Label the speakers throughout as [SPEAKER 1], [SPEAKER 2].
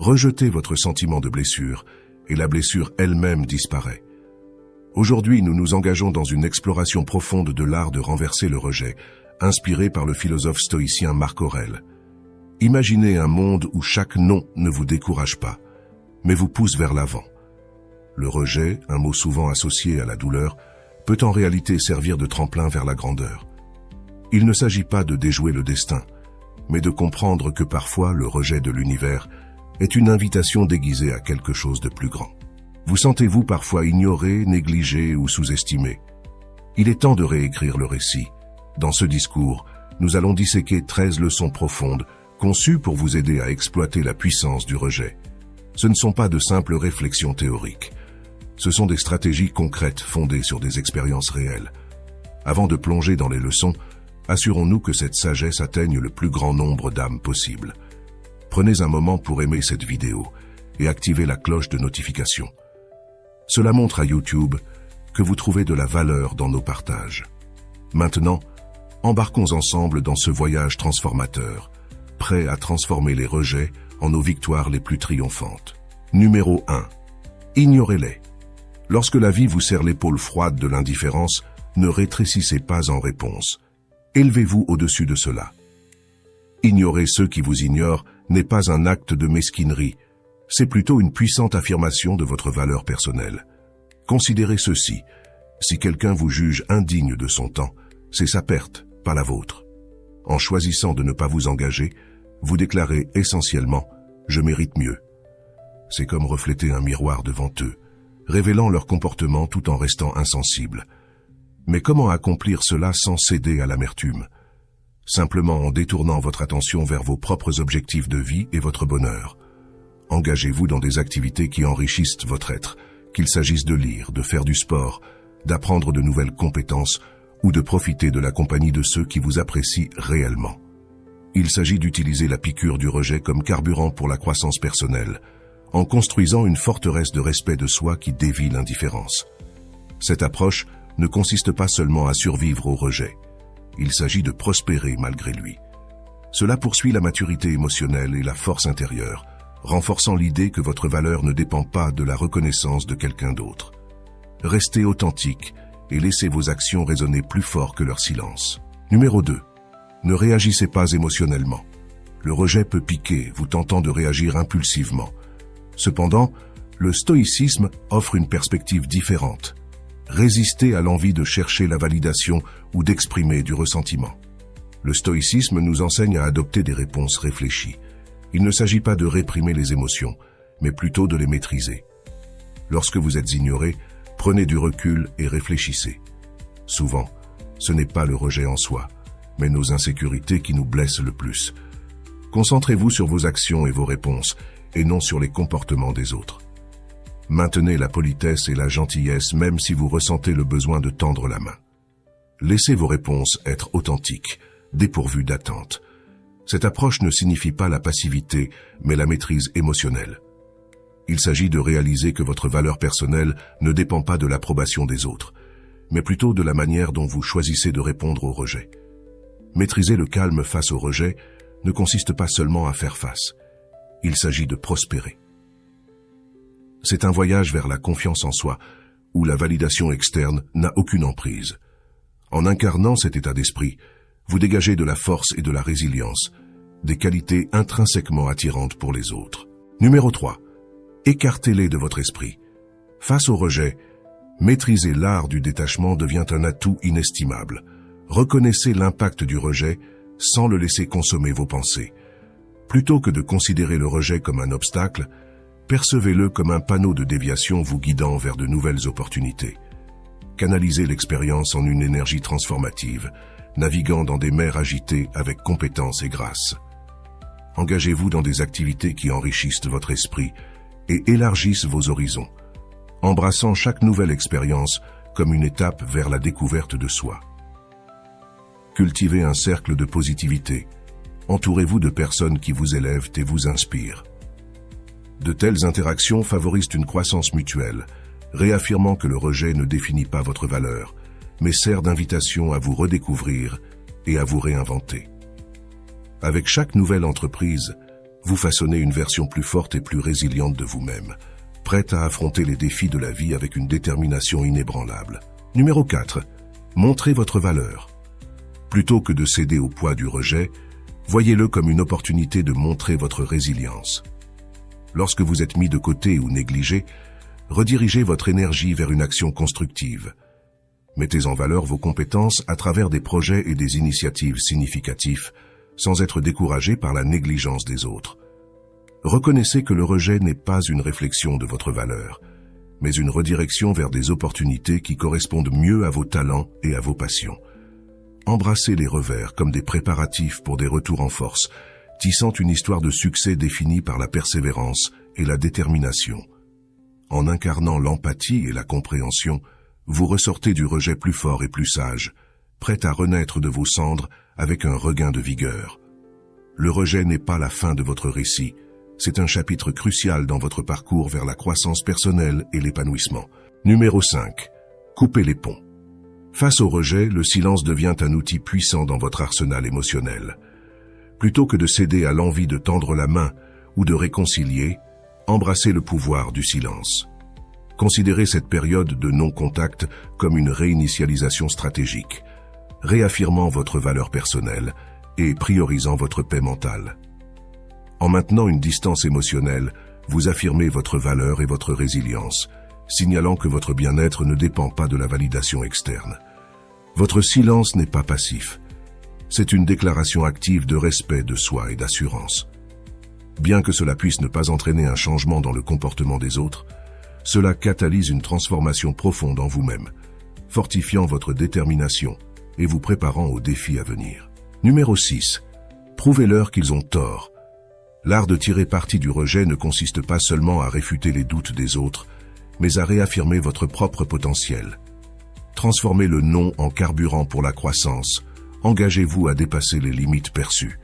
[SPEAKER 1] Rejetez votre sentiment de blessure et la blessure elle-même disparaît. Aujourd'hui, nous nous engageons dans une exploration profonde de l'art de renverser le rejet, inspiré par le philosophe stoïcien Marc Aurèle. Imaginez un monde où chaque non ne vous décourage pas, mais vous pousse vers l'avant. Le rejet, un mot souvent associé à la douleur, peut en réalité servir de tremplin vers la grandeur. Il ne s'agit pas de déjouer le destin, mais de comprendre que parfois le rejet de l'univers est une invitation déguisée à quelque chose de plus grand. Vous sentez-vous parfois ignoré, négligé ou sous-estimé? Il est temps de réécrire le récit. Dans ce discours, nous allons disséquer 13 leçons profondes, conçues pour vous aider à exploiter la puissance du rejet. Ce ne sont pas de simples réflexions théoriques. Ce sont des stratégies concrètes fondées sur des expériences réelles. Avant de plonger dans les leçons, assurons-nous que cette sagesse atteigne le plus grand nombre d'âmes possible. Prenez un moment pour aimer cette vidéo et activez la cloche de notification. Cela montre à YouTube que vous trouvez de la valeur dans nos partages. Maintenant, embarquons ensemble dans ce voyage transformateur, prêt à transformer les rejets en nos victoires les plus triomphantes. Numéro 1. Ignorez-les. Lorsque la vie vous serre l'épaule froide de l'indifférence, ne rétrécissez pas en réponse. Élevez-vous au-dessus de cela. Ignorer ceux qui vous ignorent n'est pas un acte de mesquinerie, c'est plutôt une puissante affirmation de votre valeur personnelle. Considérez ceci, si quelqu'un vous juge indigne de son temps, c'est sa perte, pas la vôtre. En choisissant de ne pas vous engager, vous déclarez essentiellement « je mérite mieux ». C'est comme refléter un miroir devant eux, révélant leur comportement tout en restant insensible. Mais comment accomplir cela sans céder à l'amertume? Simplement en détournant votre attention vers vos propres objectifs de vie et votre bonheur. Engagez-vous dans des activités qui enrichissent votre être, qu'il s'agisse de lire, de faire du sport, d'apprendre de nouvelles compétences ou de profiter de la compagnie de ceux qui vous apprécient réellement. Il s'agit d'utiliser la piqûre du rejet comme carburant pour la croissance personnelle, en construisant une forteresse de respect de soi qui dévie l'indifférence. Cette approche ne consiste pas seulement à survivre au rejet. Il s'agit de prospérer malgré lui. Cela poursuit la maturité émotionnelle et la force intérieure, renforçant l'idée que votre valeur ne dépend pas de la reconnaissance de quelqu'un d'autre. Restez authentique et laissez vos actions résonner plus fort que leur silence. Numéro 2. Ne réagissez pas émotionnellement. Le rejet peut piquer, vous tentant de réagir impulsivement. Cependant, le stoïcisme offre une perspective différente. Résistez à l'envie de chercher la validation ou d'exprimer du ressentiment. Le stoïcisme nous enseigne à adopter des réponses réfléchies. Il ne s'agit pas de réprimer les émotions, mais plutôt de les maîtriser. Lorsque vous êtes ignoré, prenez du recul et réfléchissez. Souvent, ce n'est pas le rejet en soi, mais nos insécurités qui nous blessent le plus. Concentrez-vous sur vos actions et vos réponses, et non sur les comportements des autres. Maintenez la politesse et la gentillesse même si vous ressentez le besoin de tendre la main. Laissez vos réponses être authentiques, dépourvues d'attente. Cette approche ne signifie pas la passivité, mais la maîtrise émotionnelle. Il s'agit de réaliser que votre valeur personnelle ne dépend pas de l'approbation des autres, mais plutôt de la manière dont vous choisissez de répondre au rejet. Maîtriser le calme face au rejet ne consiste pas seulement à faire face. Il s'agit de prospérer. C'est un voyage vers la confiance en soi, où la validation externe n'a aucune emprise. En incarnant cet état d'esprit, vous dégagez de la force et de la résilience, des qualités intrinsèquement attirantes pour les autres. Numéro 3. Écartez-les de votre esprit. Face au rejet, maîtriser l'art du détachement devient un atout inestimable. Reconnaissez l'impact du rejet sans le laisser consommer vos pensées. Plutôt que de considérer le rejet comme un obstacle, percevez-le comme un panneau de déviation vous guidant vers de nouvelles opportunités. Canalisez l'expérience en une énergie transformative, naviguant dans des mers agitées avec compétence et grâce. Engagez-vous dans des activités qui enrichissent votre esprit et élargissent vos horizons, embrassant chaque nouvelle expérience comme une étape vers la découverte de soi. Cultivez un cercle de positivité. Entourez-vous de personnes qui vous élèvent et vous inspirent. De telles interactions favorisent une croissance mutuelle, réaffirmant que le rejet ne définit pas votre valeur, mais sert d'invitation à vous redécouvrir et à vous réinventer. Avec chaque nouvelle entreprise, Vous façonnez une version plus forte et plus résiliente de vous-même, prête à affronter les défis de la vie avec une détermination inébranlable. Numéro 4. Montrez votre valeur. Plutôt que de céder au poids du rejet, voyez-le comme une opportunité de montrer votre résilience. Lorsque vous êtes mis de côté ou négligé, redirigez votre énergie vers une action constructive. Mettez en valeur vos compétences à travers des projets et des initiatives significatifs, sans être découragé par la négligence des autres. Reconnaissez que le rejet n'est pas une réflexion de votre valeur, mais une redirection vers des opportunités qui correspondent mieux à vos talents et à vos passions. Embrassez les revers comme des préparatifs pour des retours en force, tissant une histoire de succès définie par la persévérance et la détermination. En incarnant l'empathie et la compréhension, vous ressortez du rejet plus fort et plus sage, prêt à renaître de vos cendres avec un regain de vigueur. Le rejet n'est pas la fin de votre récit, c'est un chapitre crucial dans votre parcours vers la croissance personnelle et l'épanouissement. Numéro 5. Coupez les ponts. Face au rejet, le silence devient un outil puissant dans votre arsenal émotionnel. Plutôt que de céder à l'envie de tendre la main ou de réconcilier, embrassez le pouvoir du silence. Considérez cette période de non-contact comme une réinitialisation stratégique, réaffirmant votre valeur personnelle et priorisant votre paix mentale. En maintenant une distance émotionnelle, vous affirmez votre valeur et votre résilience, signalant que votre bien-être ne dépend pas de la validation externe. Votre silence n'est pas passif. C'est une déclaration active de respect de soi et d'assurance. Bien que cela puisse ne pas entraîner un changement dans le comportement des autres, cela catalyse une transformation profonde en vous-même, fortifiant votre détermination et vous préparant aux défis à venir. Numéro 6. Prouvez-leur qu'ils ont tort. L'art de tirer parti du rejet ne consiste pas seulement à réfuter les doutes des autres, mais à réaffirmer votre propre potentiel. Transformez le non en carburant pour la croissance. Engagez-vous à dépasser les limites perçues.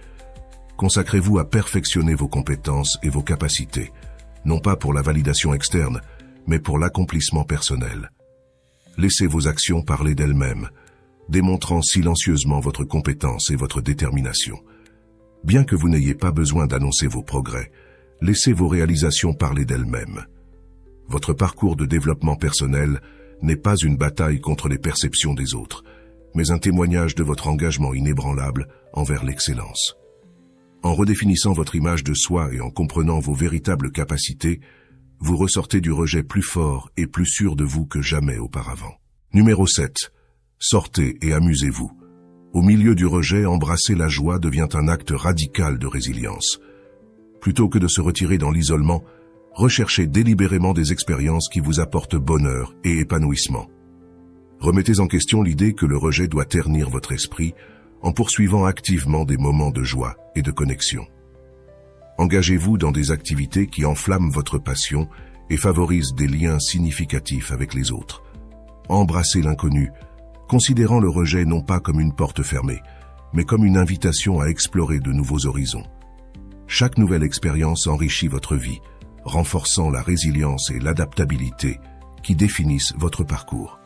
[SPEAKER 1] Consacrez-vous à perfectionner vos compétences et vos capacités, non pas pour la validation externe, mais pour l'accomplissement personnel. Laissez vos actions parler d'elles-mêmes, démontrant silencieusement votre compétence et votre détermination. Bien que vous n'ayez pas besoin d'annoncer vos progrès, laissez vos réalisations parler d'elles-mêmes. Votre parcours de développement personnel n'est pas une bataille contre les perceptions des autres, mais un témoignage de votre engagement inébranlable envers l'excellence. En redéfinissant votre image de soi et en comprenant vos véritables capacités, vous ressortez du rejet plus fort et plus sûr de vous que jamais auparavant. Numéro 7. Sortez et amusez-vous. Au milieu du rejet, embrasser la joie devient un acte radical de résilience. Plutôt que de se retirer dans l'isolement, recherchez délibérément des expériences qui vous apportent bonheur et épanouissement. Remettez en question l'idée que le rejet doit ternir votre esprit en poursuivant activement des moments de joie et de connexion. Engagez-vous dans des activités qui enflamment votre passion et favorisent des liens significatifs avec les autres. Embrassez l'inconnu, considérant le rejet non pas comme une porte fermée, mais comme une invitation à explorer de nouveaux horizons. Chaque nouvelle expérience enrichit votre vie, renforçant la résilience et l'adaptabilité qui définissent votre parcours.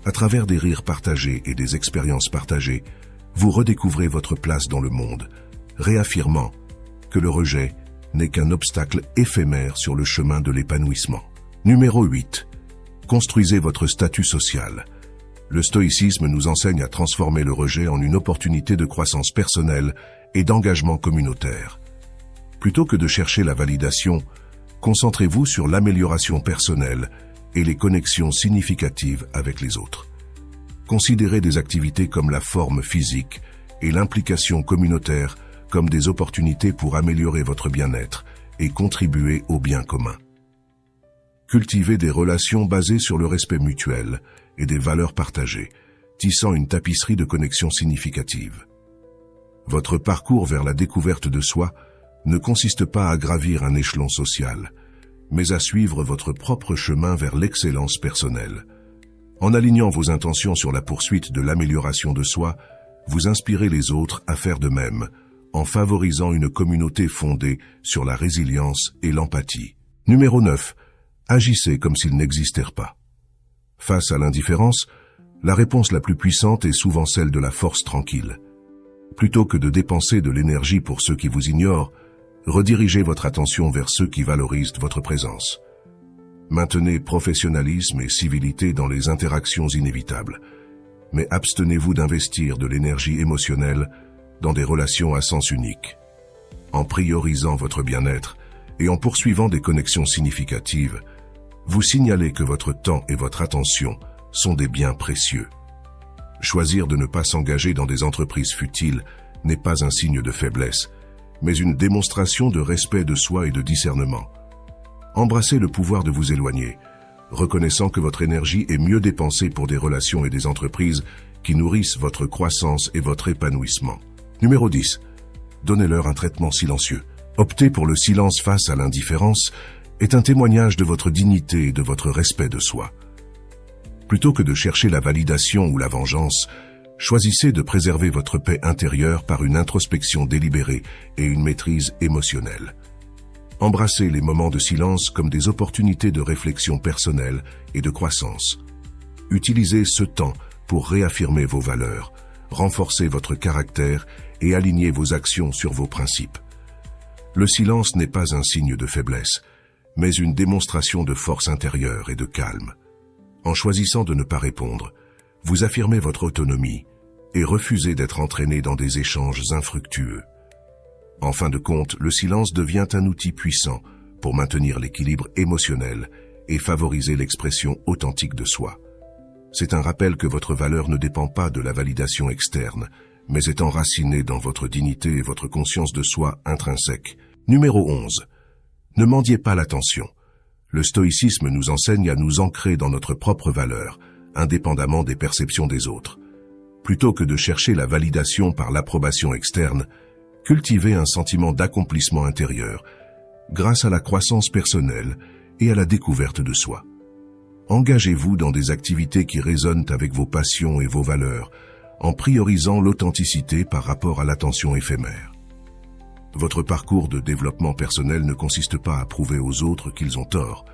[SPEAKER 1] À travers des rires partagés et des expériences partagées, vous redécouvrez votre place dans le monde, réaffirmant que le rejet n'est qu'un obstacle éphémère sur le chemin de l'épanouissement. Numéro 8. Construisez votre statut social. Le stoïcisme nous enseigne à transformer le rejet en une opportunité de croissance personnelle et d'engagement communautaire. Plutôt que de chercher la validation, concentrez-vous sur l'amélioration personnelle et les connexions significatives avec les autres. Considérez des activités comme la forme physique et l'implication communautaire comme des opportunités pour améliorer votre bien-être et contribuer au bien commun. Cultivez des relations basées sur le respect mutuel et des valeurs partagées, tissant une tapisserie de connexions significatives. Votre parcours vers la découverte de soi ne consiste pas à gravir un échelon social, mais à suivre votre propre chemin vers l'excellence personnelle. En alignant vos intentions sur la poursuite de l'amélioration de soi, vous inspirez les autres à faire de même, en favorisant une communauté fondée sur la résilience et l'empathie. Numéro 9. Agissez comme s'ils n'existèrent pas. Face à l'indifférence, la réponse la plus puissante est souvent celle de la force tranquille. Plutôt que de dépenser de l'énergie pour ceux qui vous ignorent, Redirigez votre attention vers ceux qui valorisent votre présence. Maintenez professionnalisme et civilité dans les interactions inévitables, mais abstenez-vous d'investir de l'énergie émotionnelle dans des relations à sens unique. En priorisant votre bien-être et en poursuivant des connexions significatives, vous signalez que votre temps et votre attention sont des biens précieux. Choisir de ne pas s'engager dans des entreprises futiles n'est pas un signe de faiblesse, mais une démonstration de respect de soi et de discernement. Embrassez le pouvoir de vous éloigner, reconnaissant que votre énergie est mieux dépensée pour des relations et des entreprises qui nourrissent votre croissance et votre épanouissement. Numéro 10. Donnez-leur un traitement silencieux. Opter pour le silence face à l'indifférence est un témoignage de votre dignité et de votre respect de soi. Plutôt que de chercher la validation ou la vengeance, choisissez de préserver votre paix intérieure par une introspection délibérée et une maîtrise émotionnelle. Embrassez les moments de silence comme des opportunités de réflexion personnelle et de croissance. Utilisez ce temps pour réaffirmer vos valeurs, renforcer votre caractère et aligner vos actions sur vos principes. Le silence n'est pas un signe de faiblesse, mais une démonstration de force intérieure et de calme. En choisissant de ne pas répondre, vous affirmez votre autonomie et refusez d'être entraîné dans des échanges infructueux. En fin de compte, le silence devient un outil puissant pour maintenir l'équilibre émotionnel et favoriser l'expression authentique de soi. C'est un rappel que votre valeur ne dépend pas de la validation externe, mais est enracinée dans votre dignité et votre conscience de soi intrinsèque. Numéro 11. Ne mendiez pas l'attention. Le stoïcisme nous enseigne à nous ancrer dans notre propre valeur, indépendamment des perceptions des autres. Plutôt que de chercher la validation par l'approbation externe, cultivez un sentiment d'accomplissement intérieur, grâce à la croissance personnelle et à la découverte de soi. Engagez-vous dans des activités qui résonnent avec vos passions et vos valeurs, en priorisant l'authenticité par rapport à l'attention éphémère. Votre parcours de développement personnel ne consiste pas à prouver aux autres qu'ils ont tort,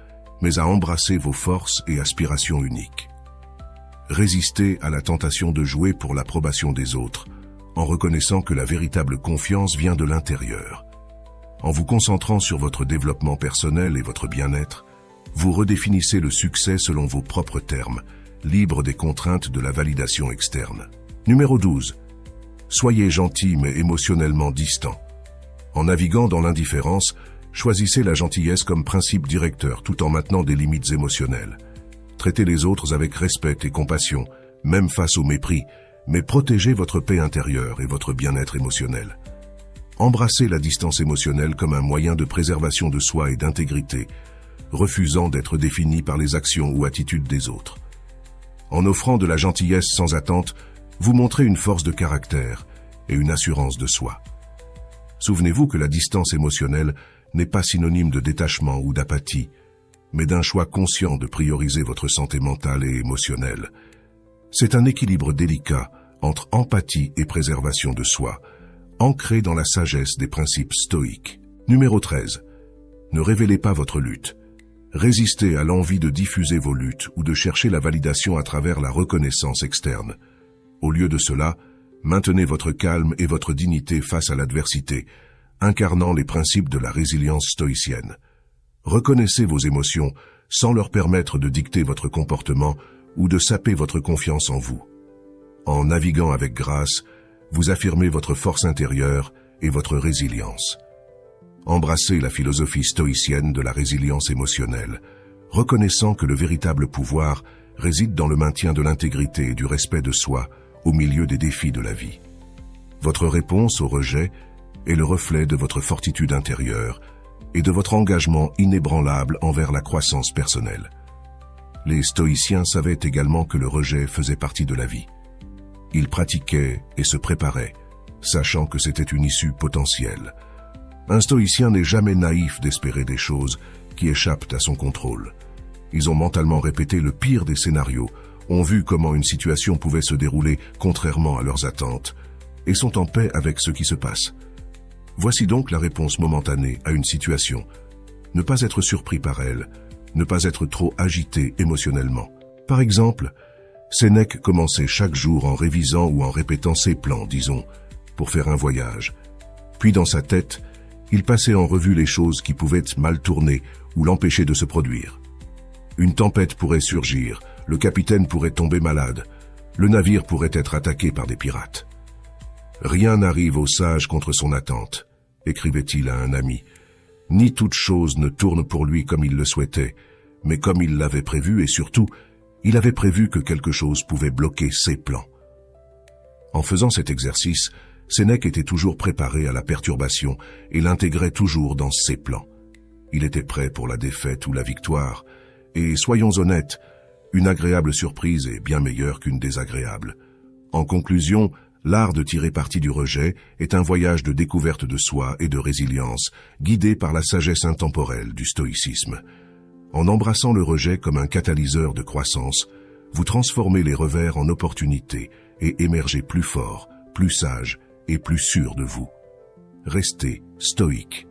[SPEAKER 1] mais à embrasser vos forces et aspirations uniques. Résistez à la tentation de jouer pour l'approbation des autres, en reconnaissant que la véritable confiance vient de l'intérieur. En vous concentrant sur votre développement personnel et votre bien-être, vous redéfinissez le succès selon vos propres termes, libre des contraintes de la validation externe. Numéro 12. Soyez gentil mais émotionnellement distant. En naviguant dans l'indifférence, choisissez la gentillesse comme principe directeur tout en maintenant des limites émotionnelles. Traitez les autres avec respect et compassion, même face au mépris, mais protégez votre paix intérieure et votre bien-être émotionnel. Embrassez la distance émotionnelle comme un moyen de préservation de soi et d'intégrité, refusant d'être défini par les actions ou attitudes des autres. En offrant de la gentillesse sans attente, vous montrez une force de caractère et une assurance de soi. Souvenez-vous que la distance émotionnelle n'est pas synonyme de détachement ou d'apathie, mais d'un choix conscient de prioriser votre santé mentale et émotionnelle. C'est un équilibre délicat entre empathie et préservation de soi, ancré dans la sagesse des principes stoïques. Numéro 13. Ne révélez pas votre lutte. Résistez à l'envie de diffuser vos luttes ou de chercher la validation à travers la reconnaissance externe. Au lieu de cela, maintenez votre calme et votre dignité face à l'adversité, incarnant les principes de la résilience stoïcienne. Reconnaissez vos émotions sans leur permettre de dicter votre comportement ou de saper votre confiance en vous. En naviguant avec grâce, vous affirmez votre force intérieure et votre résilience. Embrassez la philosophie stoïcienne de la résilience émotionnelle, reconnaissant que le véritable pouvoir réside dans le maintien de l'intégrité et du respect de soi au milieu des défis de la vie. Votre réponse au rejet est le reflet de votre fortitude intérieure et de votre engagement inébranlable envers la croissance personnelle. Les stoïciens savaient également que le rejet faisait partie de la vie. Ils pratiquaient et se préparaient, sachant que c'était une issue potentielle. Un stoïcien n'est jamais naïf d'espérer des choses qui échappent à son contrôle. Ils ont mentalement répété le pire des scénarios, ont vu comment une situation pouvait se dérouler contrairement à leurs attentes, et sont en paix avec ce qui se passe. Voici donc la réponse momentanée à une situation. Ne pas être surpris par elle, ne pas être trop agité émotionnellement. Par exemple, Sénèque commençait chaque jour en révisant ou en répétant ses plans, disons, pour faire un voyage. Puis dans sa tête, Il passait en revue les choses qui pouvaient mal tourner ou l'empêcher de se produire. Une tempête pourrait surgir, le capitaine pourrait tomber malade, le navire pourrait être attaqué par des pirates. « Rien n'arrive au sage contre son attente », écrivait-il à un ami. Ni toute chose ne tourne pour lui comme il le souhaitait, mais comme il l'avait prévu et surtout, il avait prévu que quelque chose pouvait bloquer ses plans. En faisant cet exercice, Sénèque était toujours préparé à la perturbation et l'intégrait toujours dans ses plans. Il était prêt pour la défaite ou la victoire, et soyons honnêtes, une agréable surprise est bien meilleure qu'une désagréable. En conclusion, l'art de tirer parti du rejet est un voyage de découverte de soi et de résilience, guidé par la sagesse intemporelle du stoïcisme. En embrassant le rejet comme un catalyseur de croissance, vous transformez les revers en opportunités et émergez plus fort, plus sage et plus sûr de vous. Restez stoïque.